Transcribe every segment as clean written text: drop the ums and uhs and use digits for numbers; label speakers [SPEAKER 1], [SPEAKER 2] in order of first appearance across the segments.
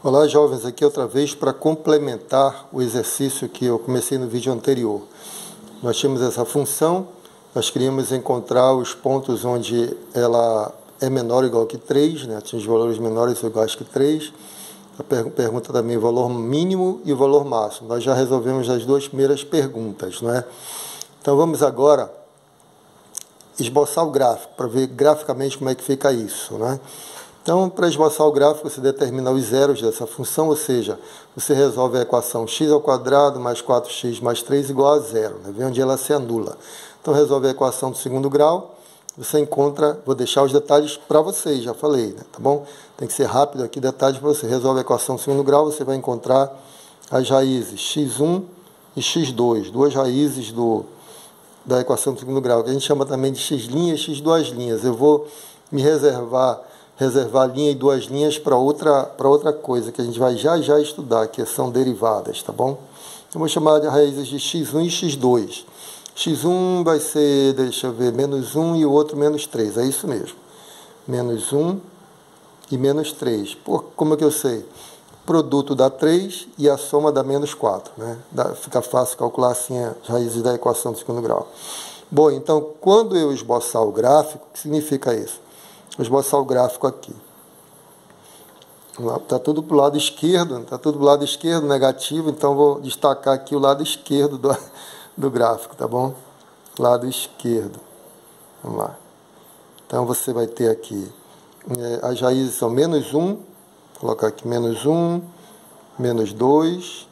[SPEAKER 1] Olá, jovens, aqui outra vez para complementar o exercício que eu comecei no vídeo anterior. Nós tínhamos essa função, nós queríamos encontrar os pontos onde ela é menor ou igual que 3, né? Tinha os valores menores ou iguais que 3. A pergunta também o valor mínimo e o valor máximo. Nós já resolvemos as duas primeiras perguntas, não é? Então vamos agora esboçar o gráfico, para ver graficamente como é que fica isso, né? Então, para esboçar o gráfico, você determina os zeros dessa função, ou seja, você resolve a equação x² mais 4x mais 3 igual a zero, né? Vê onde ela se anula. Então, resolve a equação do segundo grau, você encontra, vou deixar os detalhes para vocês, já falei, né? Tá bom? Tem que ser rápido aqui, detalhes para você. Resolve a equação do segundo grau, você vai encontrar as raízes x1 e x2, duas raízes da equação do segundo grau, que a gente chama também de x' e x2'. Eu vou me reservar linha e duas linhas para outra coisa, que a gente vai já estudar, que são derivadas, tá bom? Eu vou chamar de raízes de x1 e x2. x1 vai ser, deixa eu ver, menos 1 e o outro menos 3, é isso mesmo. Menos 1 e menos 3. Como é que eu sei? Produto dá 3 e a soma dá menos 4, né? Fica fácil calcular assim as raízes da equação do segundo grau. Bom, então, quando eu esboçar o gráfico, o que significa isso? Vou esboçar o gráfico aqui. Está tudo para o lado esquerdo, negativo, então vou destacar aqui o lado esquerdo do gráfico, tá bom? Lado esquerdo. Vamos lá. Então você vai ter aqui, as raízes são menos 1, vou colocar aqui menos 1, menos 2,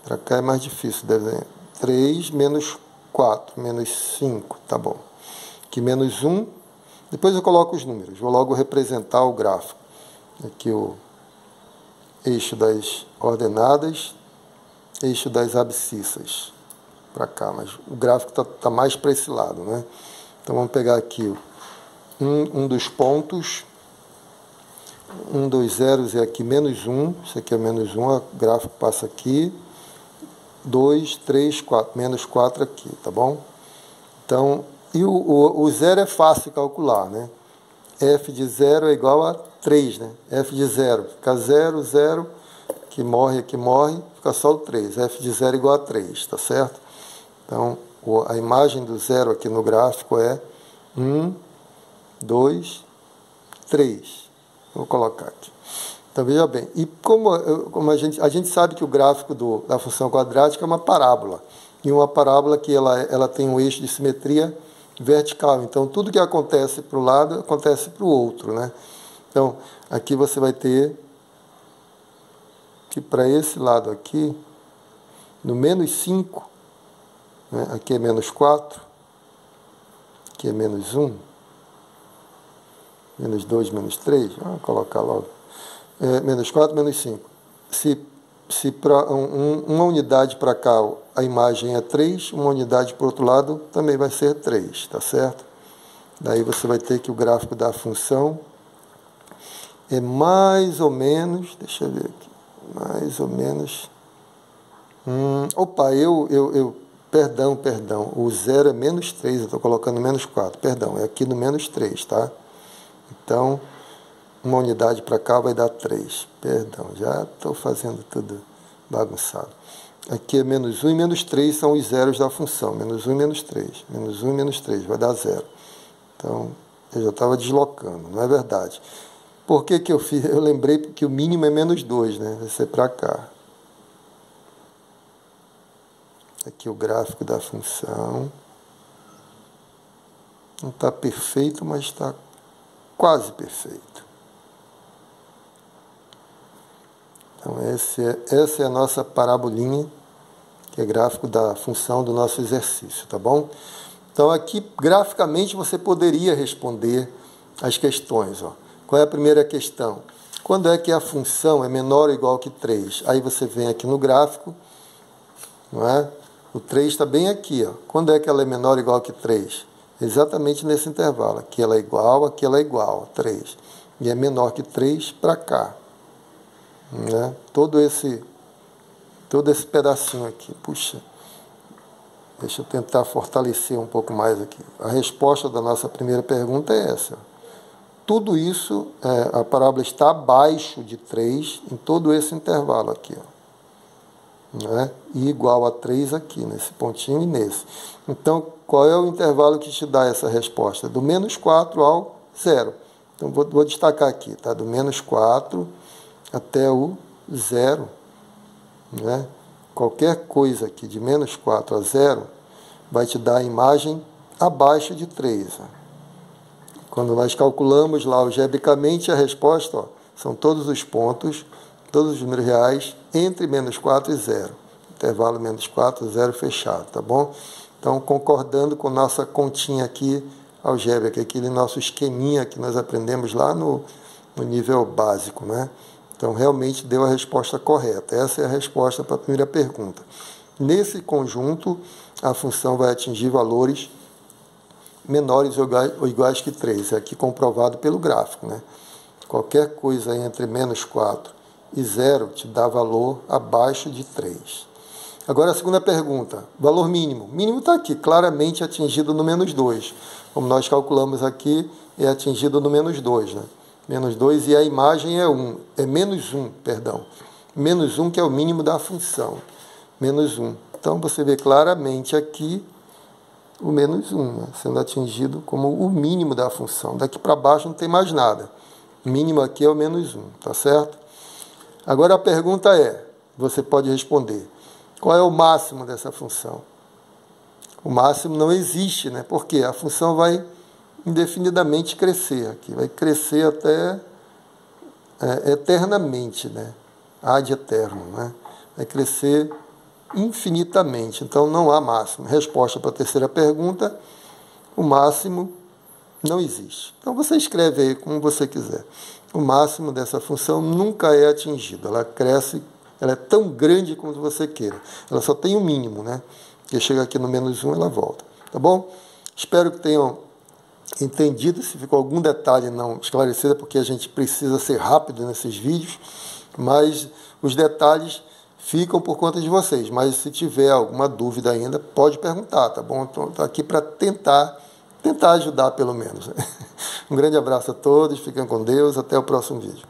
[SPEAKER 1] para cá é mais difícil desenhar, 3, menos 4, menos 5, tá bom. Aqui menos 1. Depois eu coloco os números, vou logo representar o gráfico. Aqui o eixo das ordenadas, eixo das abscissas, para cá, mas o gráfico tá mais para esse lado, né? Então vamos pegar aqui um dos pontos, dos zeros é aqui menos 1, isso aqui é menos 1, o gráfico passa aqui, 2, 3, 4, menos 4 aqui, tá bom? Então, e o zero é fácil de calcular, né? F de 0 é igual a 3, né? F de 0 fica 0, 0, aqui morre, fica só o 3. F de 0 é igual a 3, tá certo? Então, a imagem do zero aqui no gráfico é 1, 2, 3. Vou colocar aqui. Então, veja bem. E como a gente sabe que o gráfico da função quadrática é uma parábola. E uma parábola que ela tem um eixo de simetria vertical. Então, tudo que acontece para o lado, acontece para o outro, né? Então, aqui você vai ter que para esse lado aqui, no menos 5, né? Aqui é menos 4, aqui é menos 1, menos 2, menos 3, vamos colocar logo, menos 4, menos 5. Se para uma unidade para cá a imagem é 3, uma unidade para o outro lado também vai ser 3, tá certo? Daí você vai ter que o gráfico da função é mais ou menos, deixa eu ver aqui, mais ou menos, perdão, o zero é menos 3, eu estou colocando menos 4, perdão, é aqui no menos 3, tá? Então, uma unidade para cá vai dar 3. Perdão, já estou fazendo tudo bagunçado. Aqui é menos 1 e menos 3 são os zeros da função. Menos 1 e menos 3. Menos 1 e menos 3 vai dar 0. Então, eu já estava deslocando, não é verdade. Por que eu fiz? Eu lembrei que o mínimo é menos 2, né? Vai ser para cá. Aqui o gráfico da função. Não está perfeito, mas está quase perfeito. Então, essa é a nossa parabolinha, que é gráfico da função do nosso exercício, tá bom? Então, aqui, graficamente, você poderia responder as questões, ó. Qual é a primeira questão? Quando é que a função é menor ou igual que 3? Aí você vem aqui no gráfico, não é? O 3 está bem aqui, ó. Quando é que ela é menor ou igual que 3? Exatamente nesse intervalo. Aqui ela é igual, 3. E é menor que 3 para cá. Né? Todo esse pedacinho aqui. Puxa, deixa eu tentar fortalecer um pouco mais aqui. A resposta da nossa primeira pergunta é essa. tudo isso, a parábola está abaixo de 3 em todo esse intervalo aqui, ó, né? E igual a 3 aqui, nesse pontinho e nesse. Então, qual é o intervalo que te dá essa resposta? Do menos 4 ao 0. Então, vou destacar aqui, tá? Do menos 4 até o 0, né? Qualquer coisa aqui de menos 4 a 0 vai te dar a imagem abaixo de 3. Ó. Quando nós calculamos lá algebricamente, a resposta, ó, são todos os pontos, todos os números reais, entre menos 4 e 0. Intervalo menos 4, 0 fechado, tá bom? Então, concordando com nossa continha aqui, algébrica, aquele nosso esqueminha que nós aprendemos lá no nível básico, né? Então, realmente deu a resposta correta. Essa é a resposta para a primeira pergunta. Nesse conjunto, a função vai atingir valores menores ou iguais que 3. É aqui comprovado pelo gráfico, né? Qualquer coisa entre menos 4 e 0 te dá valor abaixo de 3. Agora a segunda pergunta, valor mínimo. Mínimo está aqui, claramente atingido no menos 2. Como nós calculamos aqui, é atingido no menos 2, né? Menos 2 e a imagem é 1, é menos 1, perdão. Menos 1 que é o mínimo da função. Menos 1. Então você vê claramente aqui o menos 1, né? Sendo atingido como o mínimo da função. Daqui para baixo não tem mais nada. O mínimo aqui é o menos 1, tá certo? Agora a pergunta é, você pode responder, qual é o máximo dessa função? O máximo não existe, né? Porque a função vai indefinidamente crescer aqui, vai crescer até eternamente, né? Ad eterno, né? Vai crescer infinitamente, então não há máximo. Resposta para a terceira pergunta, o máximo não existe. Então você escreve aí como você quiser. O máximo dessa função nunca é atingido, ela cresce, ela é tão grande quanto você queira. Ela só tem um mínimo, né? Que chega aqui no menos 1, ela volta. Tá bom? Espero que tenham entendido. Se ficou algum detalhe não esclarecido, é porque a gente precisa ser rápido nesses vídeos, mas os detalhes ficam por conta de vocês. Mas se tiver alguma dúvida ainda, pode perguntar, tá bom? Então, estou aqui para tentar ajudar pelo menos. Um grande abraço a todos, fiquem com Deus, até o próximo vídeo.